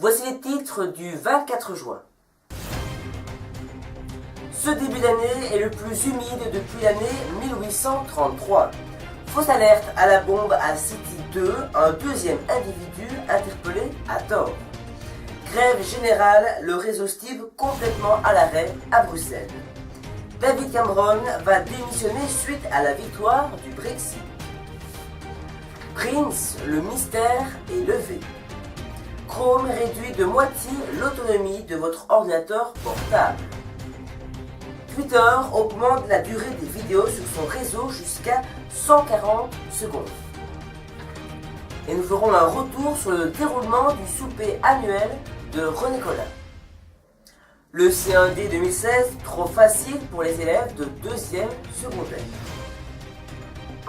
Voici les titres du 24 juin. Ce début d'année est le plus humide depuis l'année 1833. Fausse alerte à la bombe à City 2, un deuxième individu interpellé à tort. Grève générale, le réseau Stib complètement à l'arrêt à Bruxelles. David Cameron va démissionner suite à la victoire du Brexit. Prince, le mystère est levé. Chrome réduit de moitié l'autonomie de votre ordinateur portable. Twitter augmente la durée des vidéos sur son réseau jusqu'à 140 secondes. Et nous ferons un retour sur le déroulement du souper annuel de René Collin. Le C1D 2016, trop facile pour les élèves de 2e secondaire.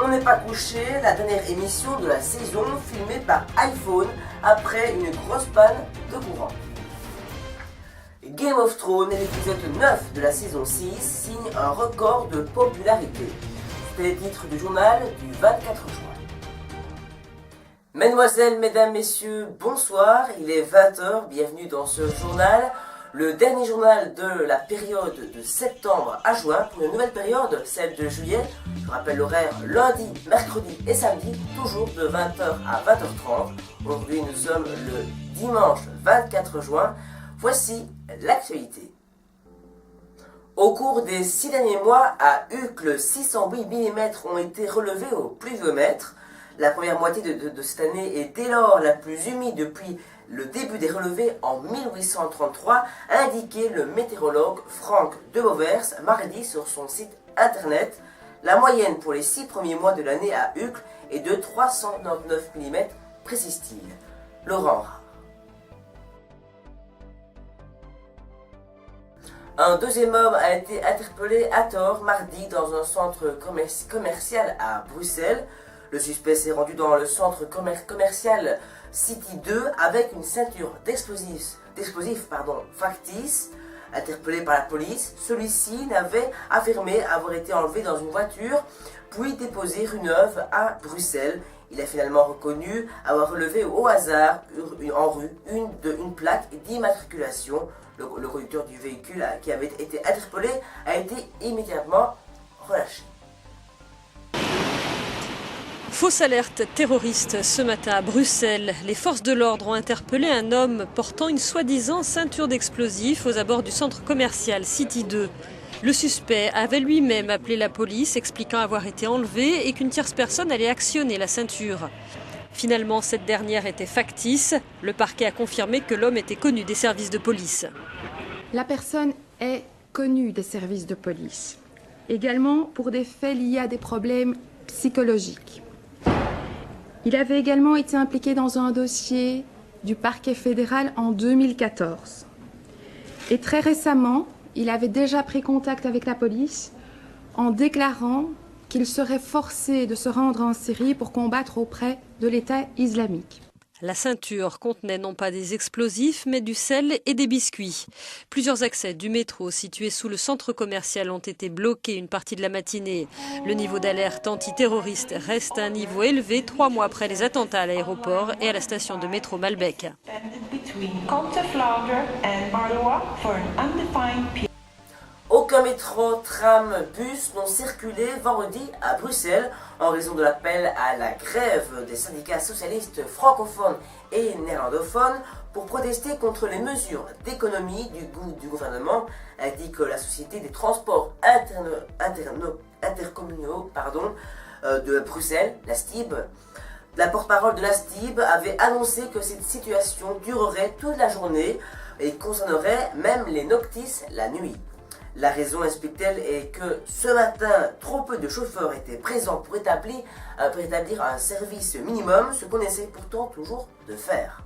On n'est pas couché, la dernière émission de la saison filmée par iPhone après une grosse panne de courant. Game of Thrones, l'épisode 9 de la saison 6, signe un record de popularité. C'était les titres du journal du 24 juin. Mesdemoiselles, mesdames, messieurs, bonsoir, il est 20h, bienvenue dans ce journal. Le dernier journal de la période de septembre à juin pour une nouvelle période, celle de juillet. Je rappelle l'horaire lundi, mercredi et samedi, toujours de 20h à 20h30. Aujourd'hui nous sommes le dimanche 24 juin. Voici l'actualité. Au cours des 6 derniers mois, à Uccle, 608 mm ont été relevés au pluviomètre. La première moitié de cette année est dès lors la plus humide depuis le début des relevés en 1833, a indiqué le météorologue Franck Debovers mardi sur son site internet. La moyenne pour les 6 premiers mois de l'année à Uccle est de 399 mm, précise-t-il. Laurent. Un deuxième homme a été interpellé à tort mardi dans un centre commercial à Bruxelles. Le suspect s'est rendu dans le centre commercial City 2 avec une ceinture d'explosifs factice. Interpellé par la police, celui-ci n'avait affirmé avoir été enlevé dans une voiture puis déposé une œuvre à Bruxelles. Il a finalement reconnu avoir relevé au hasard en rue une plaque d'immatriculation. Le conducteur du véhicule qui avait été interpellé a été immédiatement relâché. Fausse alerte terroriste ce matin à Bruxelles. Les forces de l'ordre ont interpellé un homme portant une soi-disant ceinture d'explosifs aux abords du centre commercial City 2. Le suspect avait lui-même appelé la police expliquant avoir été enlevé et qu'une tierce personne allait actionner la ceinture. Finalement, cette dernière était factice. Le parquet a confirmé que l'homme était connu des services de police. La personne est connue des services de police, également pour des faits liés à des problèmes psychologiques. Il avait également été impliqué dans un dossier du parquet fédéral en 2014. Et très récemment, il avait déjà pris contact avec la police en déclarant qu'il serait forcé de se rendre en Syrie pour combattre auprès de l'État islamique. La ceinture contenait non pas des explosifs, mais du sel et des biscuits. Plusieurs accès du métro situés sous le centre commercial ont été bloqués une partie de la matinée. Le niveau d'alerte antiterroriste reste à un niveau élevé 3 mois après les attentats à l'aéroport et à la station de métro Malbec. Aucun métro, tram, bus n'ont circulé vendredi à Bruxelles en raison de l'appel à la grève des syndicats socialistes francophones et néerlandophones pour protester contre les mesures d'économie du gouvernement, indique la Société des transports intercommunaux de Bruxelles, la STIB. La porte-parole de la STIB avait annoncé que cette situation durerait toute la journée et concernerait même les noctis la nuit. La raison, explique-t-elle, est que ce matin, trop peu de chauffeurs étaient présents pour établir un service minimum, ce qu'on essaie pourtant toujours de faire.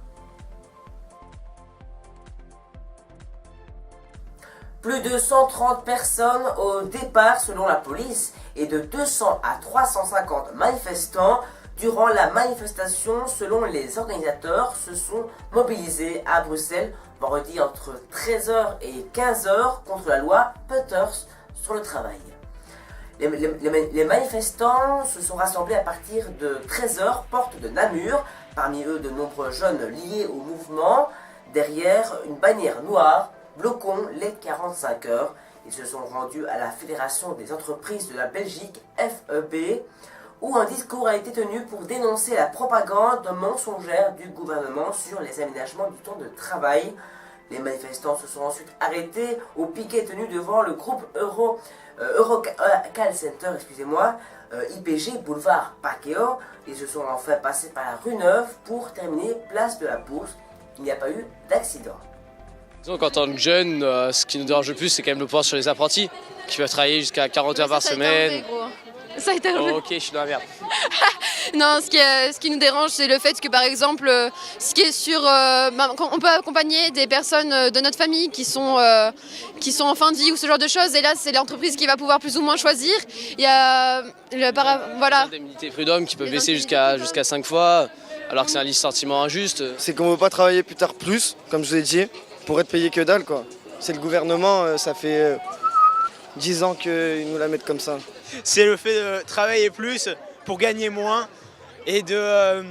Plus de 130 personnes au départ selon la police et de 200 à 350 manifestants durant la manifestation selon les organisateurs se sont mobilisés à Bruxelles vendredi entre 13h et 15h contre la loi Peuters sur le travail. Les manifestants se sont rassemblés à partir de 13h, porte de Namur, parmi eux de nombreux jeunes liés au mouvement. derrière une bannière noire, bloquons les 45 heures. Ils se sont rendus à la Fédération des entreprises de la Belgique, FEB, où un discours a été tenu pour dénoncer la propagande mensongère du gouvernement sur les aménagements du temps de travail. Les manifestants se sont ensuite arrêtés au piquet tenu devant le groupe Eurocal Center, IPG Boulevard Paqueo. Ils se sont enfin passés par la rue Neuve pour terminer place de la Bourse. Il n'y a pas eu d'accident. Donc en tant que jeune, ce qui nous dérange le plus, c'est quand même le poids sur les apprentis, qui peuvent travailler jusqu'à 40 heures par semaine. Ça a été enlevé. Oh, ok, je suis dans la merde. Non, ce qui nous dérange, c'est le fait que, par exemple, ce qui est sur, on peut accompagner des personnes de notre famille qui sont en fin de vie ou ce genre de choses. Et là, c'est l'entreprise qui va pouvoir plus ou moins choisir. Il y a voilà. Indemnité prud'homme qui peuvent baisser jusqu'à 5 fois, alors que c'est un licenciement injuste. C'est qu'on ne veut pas travailler plus tard plus, comme je vous ai dit, pour être payé que dalle, quoi. C'est le gouvernement, ça fait 10 ans qu'ils nous la mettent comme ça. C'est le fait de travailler plus pour gagner moins et de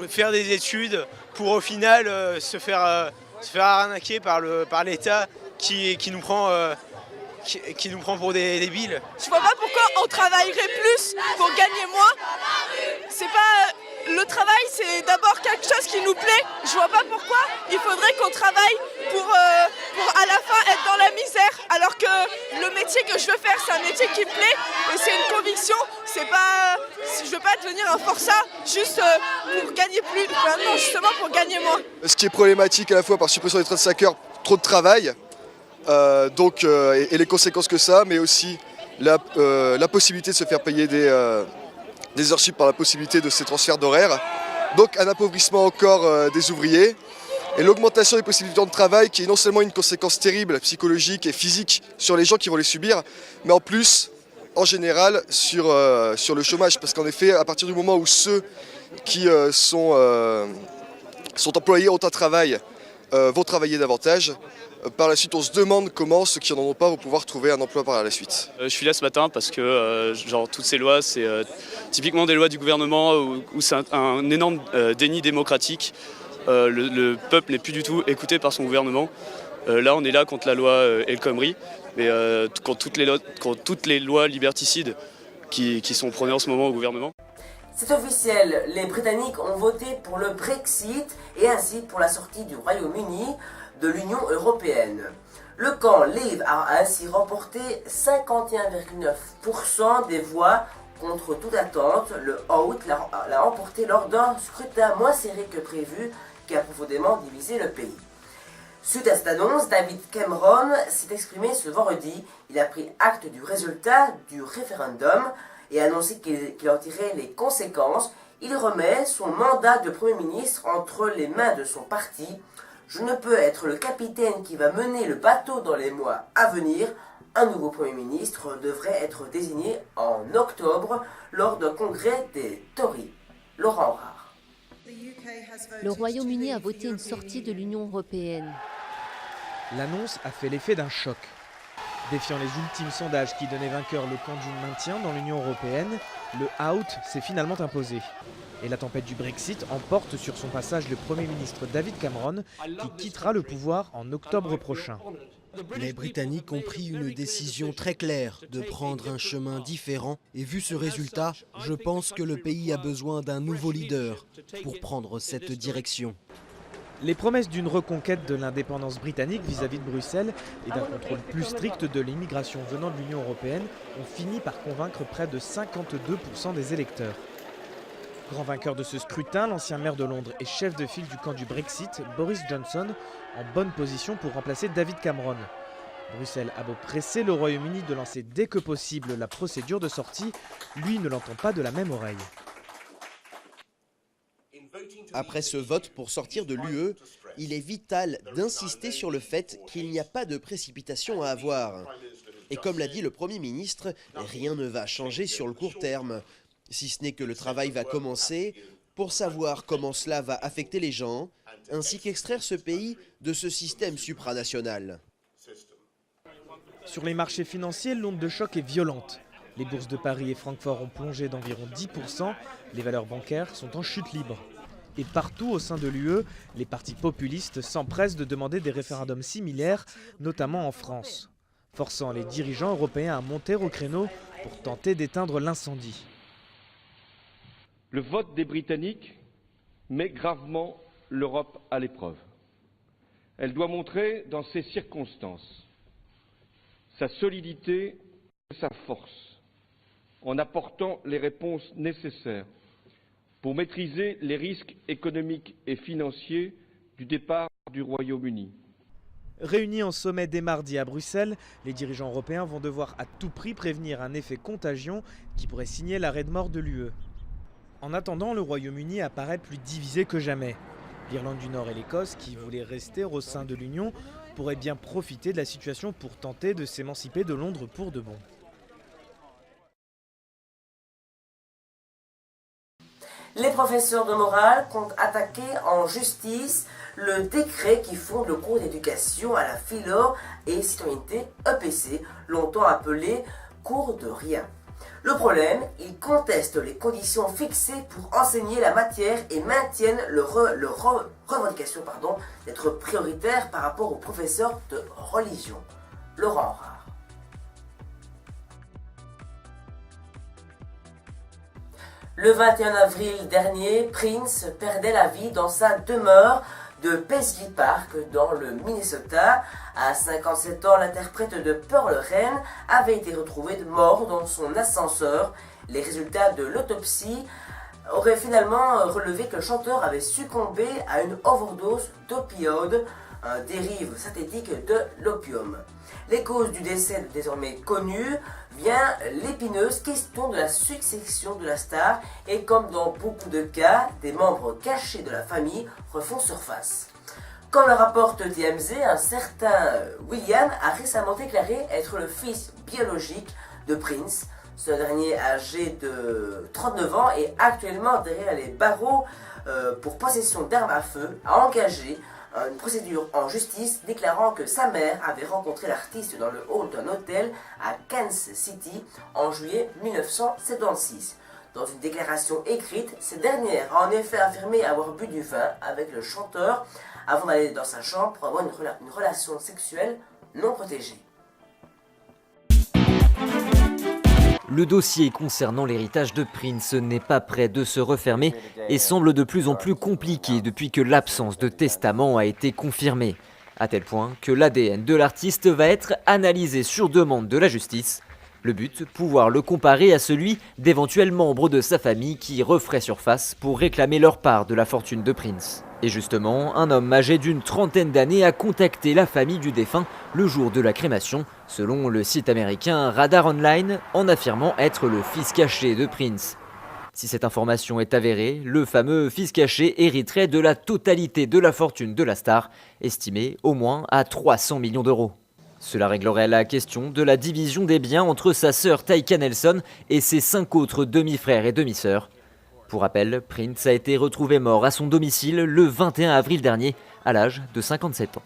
faire des études pour au final se faire arnaquer par l'État qui nous prend pour des débiles. Je vois pas pourquoi on travaillerait plus pour gagner moins. C'est pas le travail, c'est d'abord quelque chose qui nous plaît. Je vois pas pourquoi il faudrait qu'on travaille pour à la fin être dans la misère, alors que le métier que je veux faire, c'est un métier qui me plaît et c'est une conviction. C'est pas, je veux pas devenir un forçat juste pour gagner plus, non, justement pour gagner moins. Ce qui est problématique à la fois par suppression des 35 heures, trop de travail, et les conséquences que ça, mais aussi la possibilité de se faire payer des heures sup par la possibilité de ces transferts d'horaires. Donc un appauvrissement encore des ouvriers et l'augmentation des possibilités de travail qui est non seulement une conséquence terrible psychologique et physique sur les gens qui vont les subir, mais en plus, en général, sur le chômage. Parce qu'en effet, à partir du moment où ceux qui sont employés, ont un travail, vont travailler davantage, par la suite, on se demande comment ceux qui n'en ont pas vont pouvoir trouver un emploi par la suite. Je suis là ce matin parce que toutes ces lois, c'est typiquement des lois du gouvernement où c'est un énorme déni démocratique. Le peuple n'est plus du tout écouté par son gouvernement. Là, on est là contre la loi El Khomri, mais contre toutes les lois liberticides qui sont prônées en ce moment au gouvernement. C'est officiel, les Britanniques ont voté pour le Brexit et ainsi pour la sortie du Royaume-Uni de l'Union européenne. Le camp Leave a ainsi remporté 51,9% des voix contre toute attente. Le Out l'a remporté lors d'un scrutin moins serré que prévu qui a profondément divisé le pays. Suite à cette annonce, David Cameron s'est exprimé ce vendredi. Il a pris acte du résultat du référendum et a annoncé qu'il en tirait les conséquences. Il remet son mandat de Premier ministre entre les mains de son parti. Je ne peux être le capitaine qui va mener le bateau dans les mois à venir. Un nouveau Premier ministre devrait être désigné en octobre lors d'un congrès des Tories. Laurent Rare. Le Royaume-Uni a voté une sortie de l'Union européenne. L'annonce a fait l'effet d'un choc. Défiant les ultimes sondages qui donnaient vainqueur le camp du maintien dans l'Union européenne, le out s'est finalement imposé. Et la tempête du Brexit emporte sur son passage le Premier ministre David Cameron, qui quittera le pouvoir en octobre prochain. Les Britanniques ont pris une décision très claire de prendre un chemin différent et vu ce résultat, je pense que le pays a besoin d'un nouveau leader pour prendre cette direction. Les promesses d'une reconquête de l'indépendance britannique vis-à-vis de Bruxelles et d'un contrôle plus strict de l'immigration venant de l'Union européenne ont fini par convaincre près de 52% des électeurs. Grand vainqueur de ce scrutin, l'ancien maire de Londres et chef de file du camp du Brexit, Boris Johnson, en bonne position pour remplacer David Cameron. Bruxelles a beau presser le Royaume-Uni de lancer dès que possible la procédure de sortie, lui ne l'entend pas de la même oreille. Après ce vote pour sortir de l'UE, il est vital d'insister sur le fait qu'il n'y a pas de précipitation à avoir. Et comme l'a dit le Premier ministre, rien ne va changer sur le court terme, si ce n'est que le travail va commencer pour savoir comment cela va affecter les gens, ainsi qu'extraire ce pays de ce système supranational. Sur les marchés financiers, l'onde de choc est violente. Les bourses de Paris et Francfort ont plongé d'environ 10%, les valeurs bancaires sont en chute libre. Et partout au sein de l'UE, les partis populistes s'empressent de demander des référendums similaires, notamment en France, forçant les dirigeants européens à monter au créneau pour tenter d'éteindre l'incendie. Le vote des Britanniques met gravement l'Europe à l'épreuve. Elle doit montrer dans ces circonstances sa solidité et sa force en apportant les réponses nécessaires pour maîtriser les risques économiques et financiers du départ du Royaume-Uni. Réunis en sommet dès mardi à Bruxelles, les dirigeants européens vont devoir à tout prix prévenir un effet contagion qui pourrait signer l'arrêt de mort de l'UE. En attendant, le Royaume-Uni apparaît plus divisé que jamais. L'Irlande du Nord et l'Écosse, qui voulaient rester au sein de l'Union, pourraient bien profiter de la situation pour tenter de s'émanciper de Londres pour de bon. Les professeurs de morale comptent attaquer en justice le décret qui fonde le cours d'éducation à la philo et citoyenneté EPC, longtemps appelé cours de rien. Le problème, ils contestent les conditions fixées pour enseigner la matière et maintiennent leur revendication d'être prioritaire par rapport aux professeurs de religion. Laurent Rare. Le 21 avril dernier, Prince perdait la vie dans sa demeure de Paisley Park dans le Minnesota. À 57 ans, l'interprète de Pearl Rain avait été retrouvé mort dans son ascenseur. Les résultats de l'autopsie auraient finalement relevé que le chanteur avait succombé à une overdose d'opioïdes, un dérive synthétique de l'opium. Les causes du décès désormais connues vient l'épineuse question de la succession de la star et comme dans beaucoup de cas, des membres cachés de la famille refont surface. Comme le rapporte TMZ, un certain William a récemment déclaré être le fils biologique de Prince. Ce dernier, âgé de 39 ans, est actuellement derrière les barreaux pour possession d'armes à feu, a engagé une procédure en justice déclarant que sa mère avait rencontré l'artiste dans le hall d'un hôtel à Kansas City en juillet 1976. Dans une déclaration écrite, cette dernière a en effet affirmé avoir bu du vin avec le chanteur avant d'aller dans sa chambre pour avoir une relation sexuelle non protégée. Le dossier concernant l'héritage de Prince n'est pas près de se refermer et semble de plus en plus compliqué depuis que l'absence de testament a été confirmée, à tel point que l'ADN de l'artiste va être analysé sur demande de la justice. Le but, pouvoir le comparer à celui d'éventuels membres de sa famille qui referaient surface pour réclamer leur part de la fortune de Prince. Et justement, un homme âgé d'une trentaine d'années a contacté la famille du défunt le jour de la crémation, selon le site américain Radar Online, en affirmant être le fils caché de Prince. Si cette information est avérée, le fameux fils caché hériterait de la totalité de la fortune de la star, estimée au moins à 300 millions d'euros. Cela réglerait la question de la division des biens entre sa sœur Tyka Nelson et ses 5 autres demi-frères et demi-sœurs. Pour rappel, Prince a été retrouvé mort à son domicile le 21 avril dernier, à l'âge de 57 ans.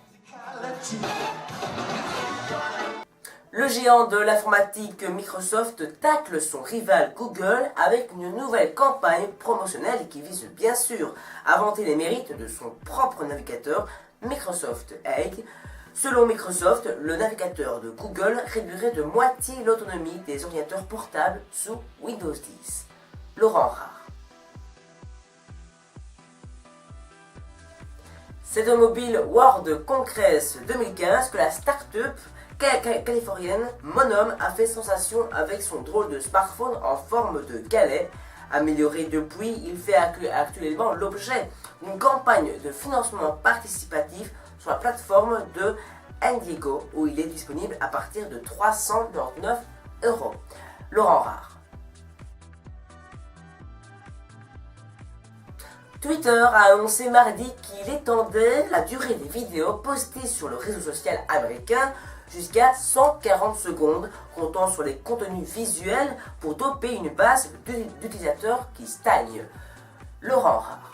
Le géant de l'informatique Microsoft tacle son rival Google avec une nouvelle campagne promotionnelle qui vise bien sûr à vanter les mérites de son propre navigateur Microsoft Edge. Selon Microsoft, le navigateur de Google réduirait de moitié l'autonomie des ordinateurs portables sous Windows 10. Laurent Rare. C'est au Mobile World Congress 2015 que la start-up californienne Monom a fait sensation avec son drôle de smartphone en forme de galet. Amélioré depuis, il fait actuellement l'objet d'une campagne de financement participatif sur la plateforme de Indiegogo où il est disponible à partir de 399 €. Laurent Rare. Twitter a annoncé mardi qu'il étendait la durée des vidéos postées sur le réseau social américain jusqu'à 140 secondes, comptant sur les contenus visuels pour doper une base d'utilisateurs qui stagne. Laurent Rare.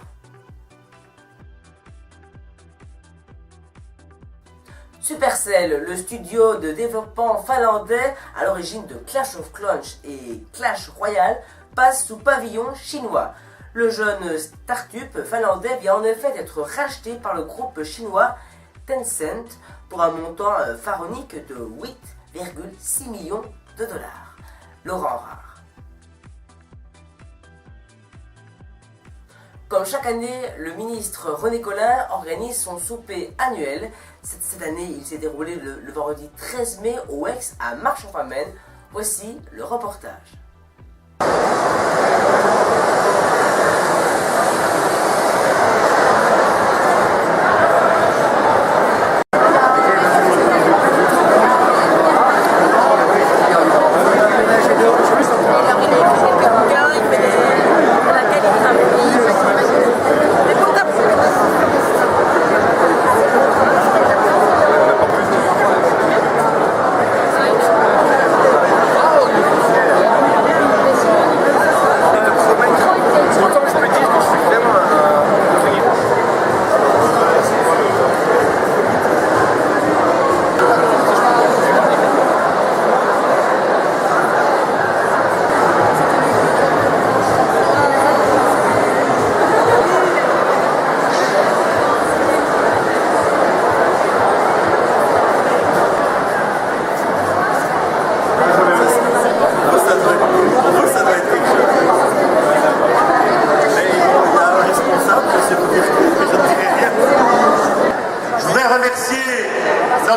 Supercell, le studio de développement finlandais à l'origine de Clash of Clans et Clash Royale, passe sous pavillon chinois. Le jeune start-up finlandais vient en effet d'être racheté par le groupe chinois Tencent pour un montant pharaonique de 8,6 millions de dollars. Laurent Rare. Comme chaque année, le ministre René Colin organise son souper annuel. Cette année, il s'est déroulé le vendredi 13 mai au Ex à Marche-en-Famenne. Voici le reportage.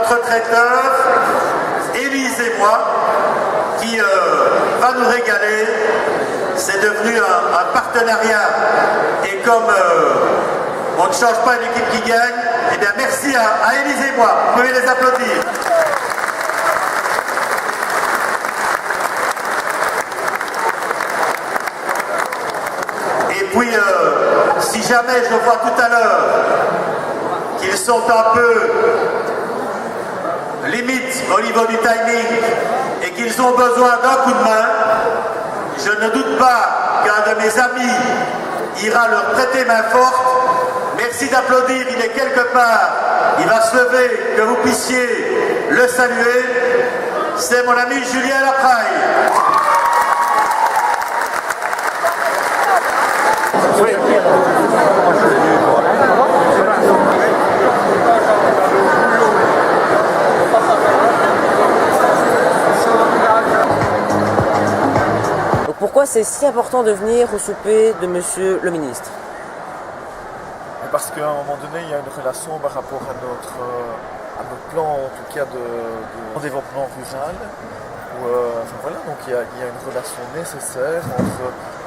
notre traiteur, Élise et moi, qui va nous régaler. C'est devenu un partenariat. Et comme on ne change pas une équipe qui gagne, eh bien merci à Élise et moi. Vous pouvez les applaudir. Et puis, si jamais je vois tout à l'heure qu'ils sont un peu limite au niveau du timing et qu'ils ont besoin d'un coup de main, je ne doute pas qu'un de mes amis ira leur prêter main forte. Merci d'applaudir, il est quelque part, il va se lever, que vous puissiez le saluer. C'est mon ami Julien Lapraille. Oui. Pourquoi c'est si important de venir au souper de Monsieur le Ministre? Parce qu'à un moment donné, il y a une relation par rapport à notre plan, en tout cas, de développement rural. Enfin, voilà, donc il y a une relation nécessaire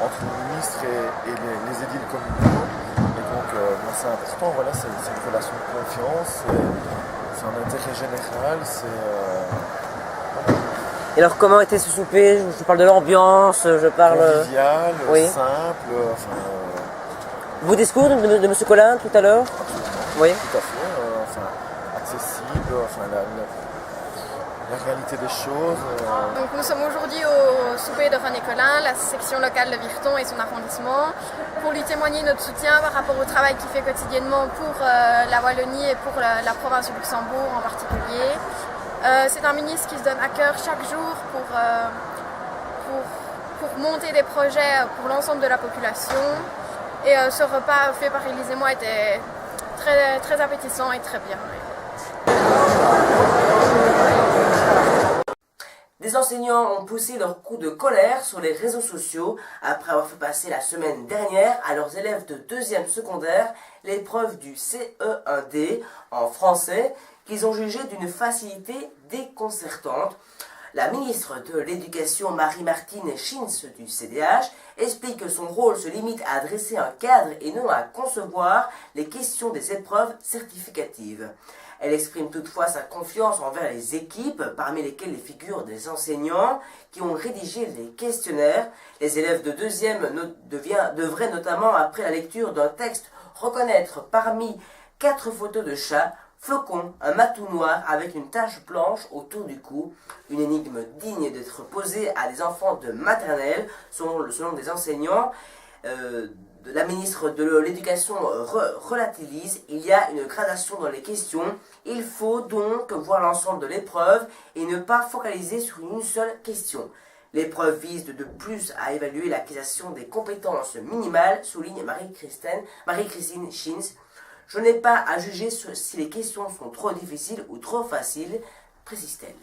entre le ministre et les édiles communaux. Et donc, c'est important, voilà, c'est une relation de confiance, c'est un intérêt général, Et alors, comment était ce souper? Je parle de l'ambiance, je parle... Convivial, oui. simple, Vos discours de M. Colin tout à l'heure? Oui. Tout à fait, accessible, la réalité des choses. Donc nous sommes aujourd'hui au souper de René Colin, la section locale de Virton et son arrondissement, pour lui témoigner notre soutien par rapport au travail qu'il fait quotidiennement pour la Wallonie et pour la province du Luxembourg en particulier. C'est un ministre qui se donne à cœur chaque jour pour monter des projets pour l'ensemble de la population. Et ce repas fait par Élise et moi était très, très appétissant et très bien. Des enseignants ont poussé leur coup de colère sur les réseaux sociaux après avoir fait passer la semaine dernière à leurs élèves de 2e secondaire l'épreuve du CE1D en français qu'ils ont jugé d'une facilité déconcertante. La ministre de l'Éducation Marie-Martine Schins du CDH explique que son rôle se limite à adresser un cadre et non à concevoir les questions des épreuves certificatives. Elle exprime toutefois sa confiance envers les équipes, parmi lesquelles les figures des enseignants qui ont rédigé les questionnaires. Les élèves de 2e devraient notamment, après la lecture d'un texte, reconnaître parmi 4 photos de chats, Flocon, un matou noir avec une tache blanche autour du cou, une énigme digne d'être posée à des enfants de maternelle, selon des enseignants. La ministre de l'Éducation relativise, il y a une gradation dans les questions, il faut donc voir l'ensemble de l'épreuve et ne pas focaliser sur une seule question. L'épreuve vise de plus à évaluer l'acquisition des compétences minimales, souligne Marie-Christine Schins. Je n'ai pas à juger si les questions sont trop difficiles ou trop faciles, précise-t-elle.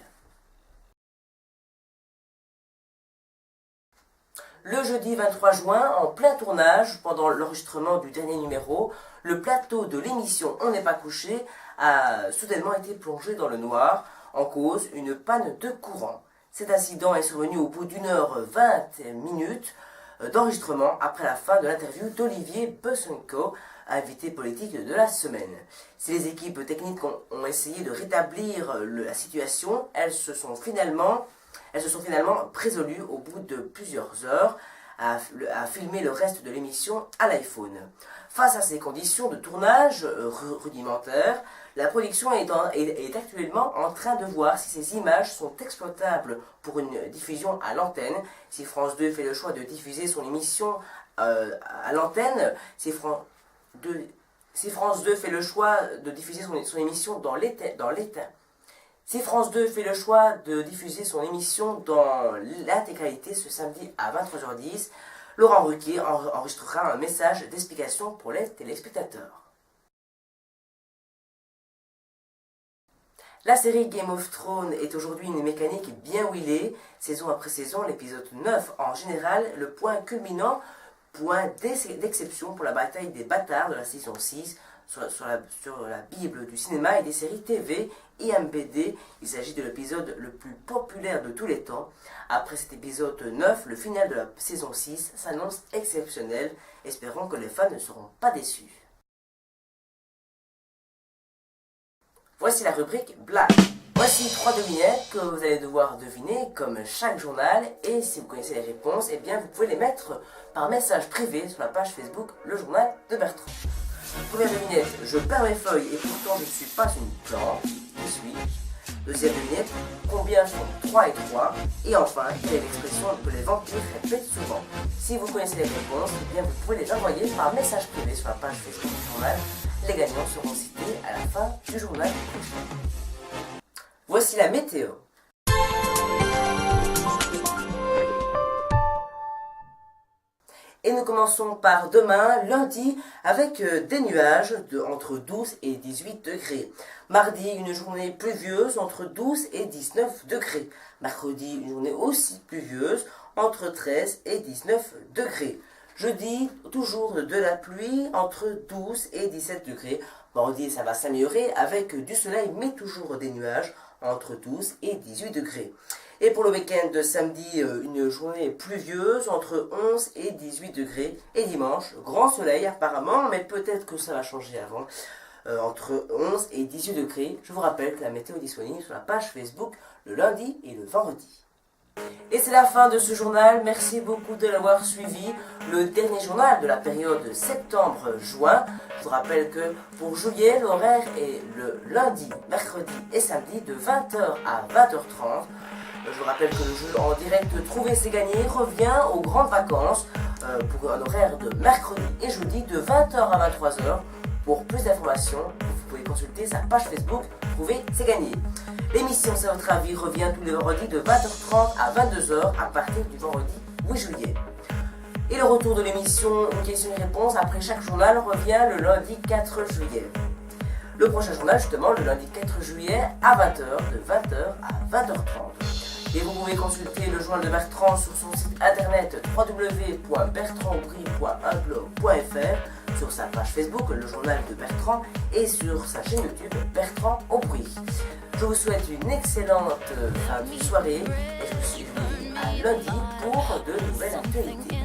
Le jeudi 23 juin, en plein tournage, pendant l'enregistrement du dernier numéro, le plateau de l'émission On n'est pas couché a soudainement été plongé dans le noir, en cause une panne de courant. Cet incident est survenu au bout d'1h20 d'enregistrement après la fin de l'interview d'Olivier Bossenko, invité politique de la semaine. Si les équipes techniques ont essayé de rétablir la situation, elles se sont finalement résolues au bout de plusieurs heures à filmer le reste de l'émission à l'iPhone. Face à ces conditions de tournage rudimentaires, la production est actuellement en train de voir si ces images sont exploitables pour une diffusion à l'antenne. Si France 2 fait le choix de diffuser son émission à l'antenne, si France 2 fait le choix de diffuser son émission dans Si France 2 fait le choix de diffuser son émission dans l'intégralité ce samedi à 23h10, Laurent Ruquier enregistrera un message d'explication pour les téléspectateurs. La série Game of Thrones est aujourd'hui une mécanique bien huilée, saison après saison, l'épisode 9 en général, le point culminant, point d'exception pour la bataille des bâtards de la saison 6, sur la Bible du cinéma et des séries TV, IMBD. Il s'agit de l'épisode le plus populaire de tous les temps. Après cet épisode 9, le final de la saison 6 s'annonce exceptionnel. Espérons que les fans ne seront pas déçus. Voici la rubrique Blague. Voici 3 devinettes que vous allez devoir deviner comme chaque journal, et si vous connaissez les réponses, eh bien vous pouvez les mettre par message privé sur la page Facebook Le Journal de Bertrand. Première devinette, je perds mes feuilles et pourtant je ne suis pas une plante. Qui suis-je? Deuxième devinette, combien sont 3 et 3? Et enfin, quelle est l'expression que les vampires répètent souvent? Si vous connaissez les réponses, eh bien vous pouvez les envoyer par message privé sur la page Facebook du journal. Les gagnants seront cités à la fin du journal prochain. Voici la météo. Et nous commençons par demain, lundi, avec des nuages entre 12 et 18 degrés. Mardi, une journée pluvieuse entre 12 et 19 degrés. Mercredi, une journée aussi pluvieuse entre 13 et 19 degrés. Jeudi, toujours de la pluie entre 12 et 17 degrés. Vendredi, ça va s'améliorer avec du soleil, mais toujours des nuages entre 12 et 18 degrés. Et pour le week-end de samedi, une journée pluvieuse entre 11 et 18 degrés. Et dimanche, grand soleil apparemment, mais peut-être que ça va changer avant, entre 11 et 18 degrés. Je vous rappelle que la météo est disponible sur la page Facebook le lundi et le vendredi. Et c'est la fin de ce journal, merci beaucoup de l'avoir suivi, le dernier journal de la période septembre-juin. Je vous rappelle que pour juillet, l'horaire est le lundi, mercredi et samedi de 20h à 20h30. Je vous rappelle que le jeu en direct Trouver c'est gagné revient aux grandes vacances pour un horaire de mercredi et jeudi de 20h à 23h. Pour plus d'informations, vous pouvez consulter sa page Facebook Trouver c'est gagné. L'émission C'est votre avis revient tous les vendredis de 20h30 à 22h à partir du vendredi 8 juillet. Et le retour de l'émission Une question et réponse après chaque journal revient le lundi 4 juillet. Le prochain journal justement le lundi 4 juillet à 20h, de 20h à 20h30. Et vous pouvez consulter le journal de Bertrand sur son site internet www.bertrandaubry.unblog.fr, sur sa page Facebook Le Journal de Bertrand et sur sa chaîne YouTube Bertrand Aubry. Je vous souhaite une excellente fin de soirée et je vous dis à lundi pour de nouvelles actualités.